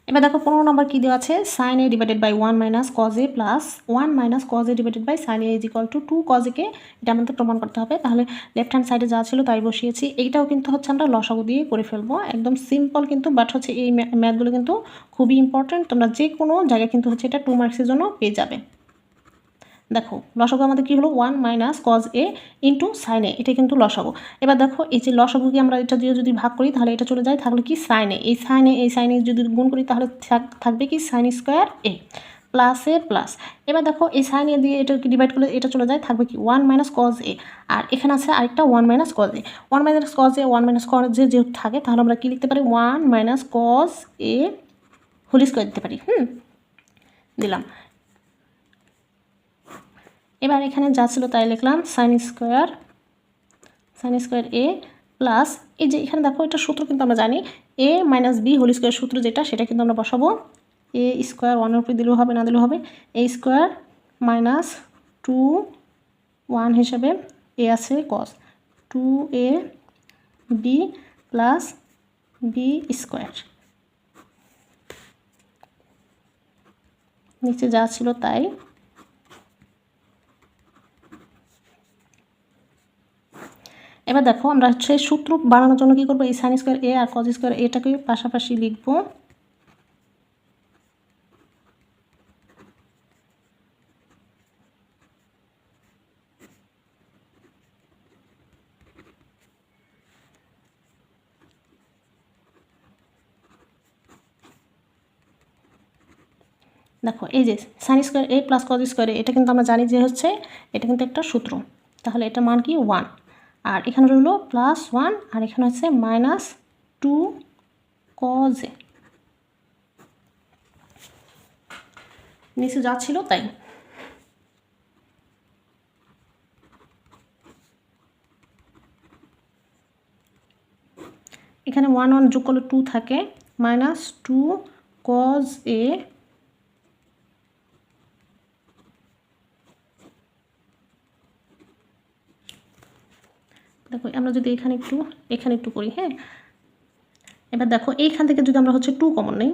এবার দেখো 15 নম্বর কী দেওয়া আছে, sine a divided by 1 minus cos a plus 1 minus cos a divided by sine a is equal to 2 cosec, এটা আমাদের প্রমাণ করতে হবে। তাহলে লেফট হ্যান্ড সাইডে যা ছিল তাই বসিয়েছি। এইটাও কিন্তু হচ্ছে আমরা লসাগু দিয়ে করে ফেলবো, একদম সিম্পল কিন্তু, বাট হচ্ছে এই ম্যাথগুলো কিন্তু খুবই ইম্পর্টেন্ট। তোমরা যে কোনো জায়গায় কিন্তু হচ্ছে এটা 2 মার্কসের জন্য পেয়ে যাবে। দেখো লসাগু আমাদের কী হলো, 1 minus cos A into sine A, এটা কিন্তু লসাগু। এবার দেখো এই যে লসাগুকে আমরা এটা দিয়ে যদি ভাগ করি তাহলে এটা চলে যায়, থাকলে কি সাইন এ, এই সাইনে যদি গুণ করি তাহলে থাকবে কি সাইন স্কোয়ার এ প্লাস এ প্লাস। এবার দেখো এই সাইন এ দিয়ে এটাকে ডিভাইড করলে এটা চলে যায়, থাকবে কি 1 মাইনাস কজ এ, আর এখানে আছে আরেকটা 1 minus cos a. 1 minus cos a 1 minus cos a যেহেতু থাকে তাহলে আমরা কি লিখতে পারি, 1 minus cos a whole square দিতে পারি। দিলাম। এবার এখানে যা ছিল তাই লিখলাম, সাইন স্কোয়ার এ প্লাস, এই যে এখানে দেখো এটা সূত্র কিন্তু আমরা জানি, এ মাইনাস বি হোল স্কোয়ার সূত্র যেটা, সেটা কিন্তু আমরা বসাবো। এ স্কোয়ার 1-এর উপরে দিলেও হবে, না দিলেও হবে, এ স্কোয়ার মাইনাস 2 1 হিসাবে এ আছে কস 2 A B plus B square, নিচে যা ছিল তাই। এবার দেখো আমরা হচ্ছে সূত্র বানানোর জন্য কী করবো, এই সাইন স্কোয়ার এ আর কজ স্কোয়ার এটাকে পাশাপাশি লিখব। দেখো এই যে সাইন স্কোয়ার এ প্লাস কজ স্কোয়ার এ, এটা কিন্তু আমরা জানি যে হচ্ছে এটা কিন্তু একটা সূত্র, তাহলে এটা মান কি 1, আর এখানে রইল +1, আর এখানে হচ্ছে -2 কজ এ, নিচে যা ছিল তাই। এখানে 1 1 যোগ করলে 2 থাকে, -2 কজ এ দেখো আমরা যদি এখানে একটু করি, হ্যাঁ। এবার দেখো এইখান থেকে যদি আমরা হচ্ছে 2 কমন নেই,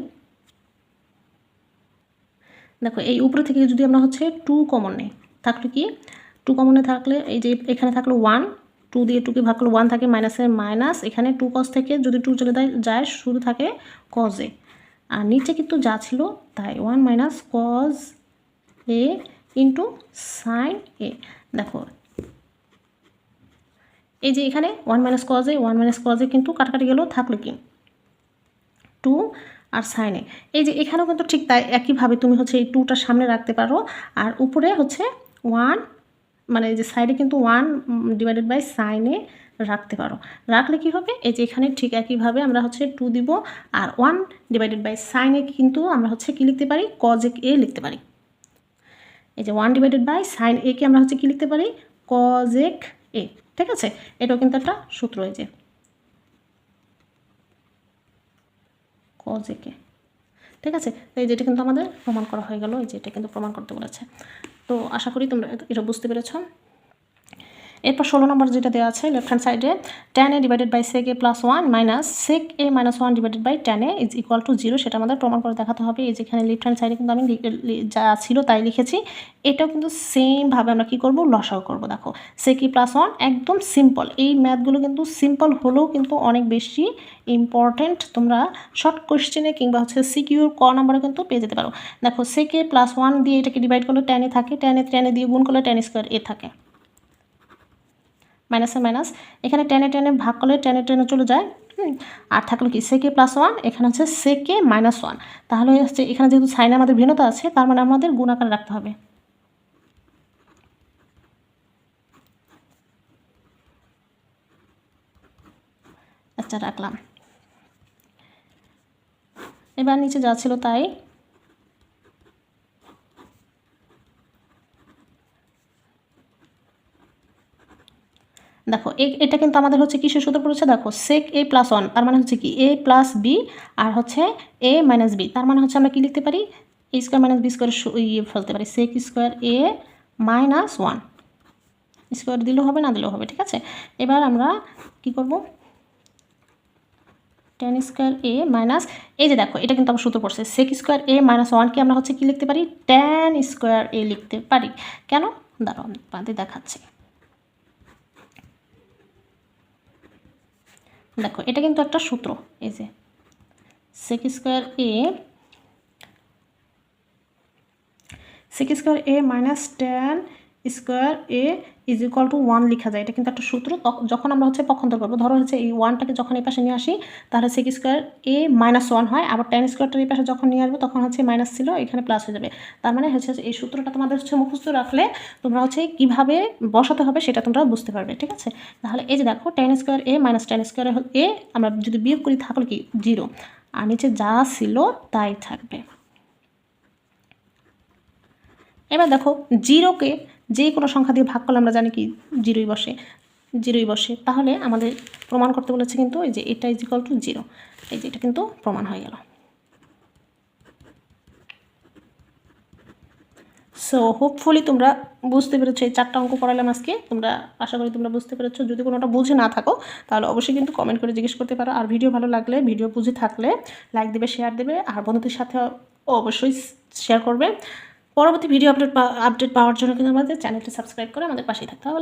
দেখো এই উপরে থেকে যদি আমরা হচ্ছে 2 কমন নেই, থাকলে কি 2 কমনে থাকলে এই যে এখানে থাকলো 1, 2 দিয়ে 2কে ভাগ করলে 1 থাকে, মাইনাসের মাইনাস, এখানে 2 কজ থেকে যদি 2 চলে যায় শুধু থাকে কজ এ, আর নিচে কিন্তু যা ছিল তাই 1 minus cos A into sine A. দেখো এই যে এখানে 1 মাইনাস কজ এ কিন্তু কাটাকাটি গেল, থাকলো কি 2 আর সাইনে। এই যে এখানেও কিন্তু ঠিক তাই একইভাবে তুমি হচ্ছে এই 2টা সামনে রাখতে পারো, আর উপরে হচ্ছে 1, মানে এই যে সাইডে কিন্তু 1 ডিভাইডেড বাই সাইনে রাখতে পারো। রাখলে কি হবে, এই যে এখানে ঠিক একইভাবে আমরা হচ্ছে 2 দিব, আর 1 ডিভাইডেড বাই সাইনে কিন্তু আমরা হচ্ছে কি লিখতে পারি, কজ এ লিখতে পারি। এই যে 1 ডিভাইডেড বাই সাইন এ কে আমরা হচ্ছে কি লিখতে পারি, কজ এ। ঠিক আছে, এটাও কিন্তু একটা সূত্র, এই যে কজ এ কে। ঠিক আছে, তো এই যেটা কিন্তু আমাদের প্রমাণ করা হয়ে গেল, এই যে এটা কিন্তু প্রমাণ করতে বলেছে। তো আশা করি তোমরা এটা বুঝতে পেরেছ। এরপর 16 নম্বর যেটা দেওয়া আছে লেফট হ্যান্ড সাইডে, tan a divided by sec a plus 1 minus sec a minus 1 divided by tan a is equal to 0, সেটা আমাদের প্রমাণ করে দেখাতে হবে। এই যেখানে লেফট হ্যান্ড সাইডে কিন্তু আমি যা ছিল তাই লিখেছি, এটাও কিন্তু সেমভাবে আমরা কী করবো, লসাগু করবো। দেখো sec a প্লাস 1 একদম সিম্পল, এই ম্যাথগুলো কিন্তু সিম্পল হলেও কিন্তু অনেক বেশি ইম্পর্টেন্ট, তোমরা শর্ট কোয়েশ্চেনে কিংবা হচ্ছে সিকিউর ক নাম্বারে কিন্তু পেয়ে যেতে পারো। দেখো sec a প্লাস 1 দিয়ে এটাকে ডিভাইড করলে tan a থাকে, tan a দিয়ে গুণ করলে tan স্কোয়ার a থাকে, মাইনাসে মাইনাস, এখানে টেনে ভাগ করলে টেনে চলে যায়, আর থাকলো কি সেকে প্লাস 1, এখানে হচ্ছে সেকে -1, তাহলে হচ্ছে এখানে যেহেতু সাইনে আমাদের ভিন্নতা আছে তার মানে আমাদের গুণ আকারে রাখতে হবে। আচ্ছা রাখলাম। এবার নিচে যা ছিল তাই। দেখো এটা কিন্তু আমাদের হচ্ছে কিসের সূত্র পড়েছে, দেখো sec a প্লাস 1 তার মানে হচ্ছে কি a প্লাস বি, আর হচ্ছে a মাইনাস বি, তার মানে হচ্ছে আমরা কি লিখতে পারি, a square minus b square ফেলতে পারি, sec square a minus 1 square দিলেও হবে, না দিলেও হবে। ঠিক আছে, এবার আমরা কি করব, টেন স্কোয়ার এ মাইনাস, এই যে দেখো এটা কিন্তু আমার সূত্র পড়ছে, সেক স্কোয়ার এ মাইনাস ওয়ানকে আমরা হচ্ছে কী লিখতে পারি, টেন স্কোয়ার এ লিখতে পারি। কেন, দাঁড়াও বাদে দেখাচ্ছি। দেখো এটা কিন্তু একটা সূত্র, এই যে sec square a minus tan square a is equal to one লেখা যায়। এটা কিন্তু একটা সূত্র। যখন আমরা হচ্ছে পক্ষান্তর করবো, ধরো হচ্ছে এই ওয়ানটাকে যখন এই পাশে নিয়ে আসি তাহলে সেক স্কোয়ার এ মাইনাস ওয়ান হয়, আবার টেন স্কোয়ারটার এই পাশে যখন নিয়ে আসবো তখন হচ্ছে মাইনাস ছিল, এখানে প্লাস হয়ে যাবে। তার মানে হচ্ছে এই সূত্রটা তোমাদের হচ্ছে মুখস্থ রাখলে তোমরা হচ্ছে কীভাবে বসাতে হবে সেটা তোমরা বুঝতে পারবে, ঠিক আছে। তাহলে এই যে দেখো ten square a minus tan square এ আমরা যদি বিয়োগ করি থাকলে কি জিরো, আর নিচে যা ছিল তাই থাকবে। এবার দেখো জিরোকে যে কোনো সংখ্যা দিয়ে ভাগ করলে আমরা জানি কি জিরোই বসে। তাহলে আমাদের প্রমাণ করতে বলেছে কিন্তু এই যে এটা ইজ ইকুয়াল টু জিরো, এই যে এটা কিন্তু প্রমাণ হয়ে গেল। সো হোপফুলি তোমরা বুঝতে পেরেছো, এই 4টা অঙ্ক করালাম আজকে, তোমরা আশা করি তোমরা বুঝতে পেরেছো। যদি কোনোটা বুঝে না থাকো তাহলে অবশ্যই কিন্তু কমেন্ট করে জিজ্ঞেস করতে পারো। আর ভিডিও ভালো লাগলে, ভিডিও বুঝে থাকলে লাইক দেবে, শেয়ার দেবে, আর বন্ধুদের সাথে অবশ্যই শেয়ার করবে। পরবর্তী ভিডিও আপডেট পাওয়ার জন্য কিন্তু আমাদের চ্যানেলটি সাবস্ক্রাইব করে আমাদের পাশেই থাকতে হবে।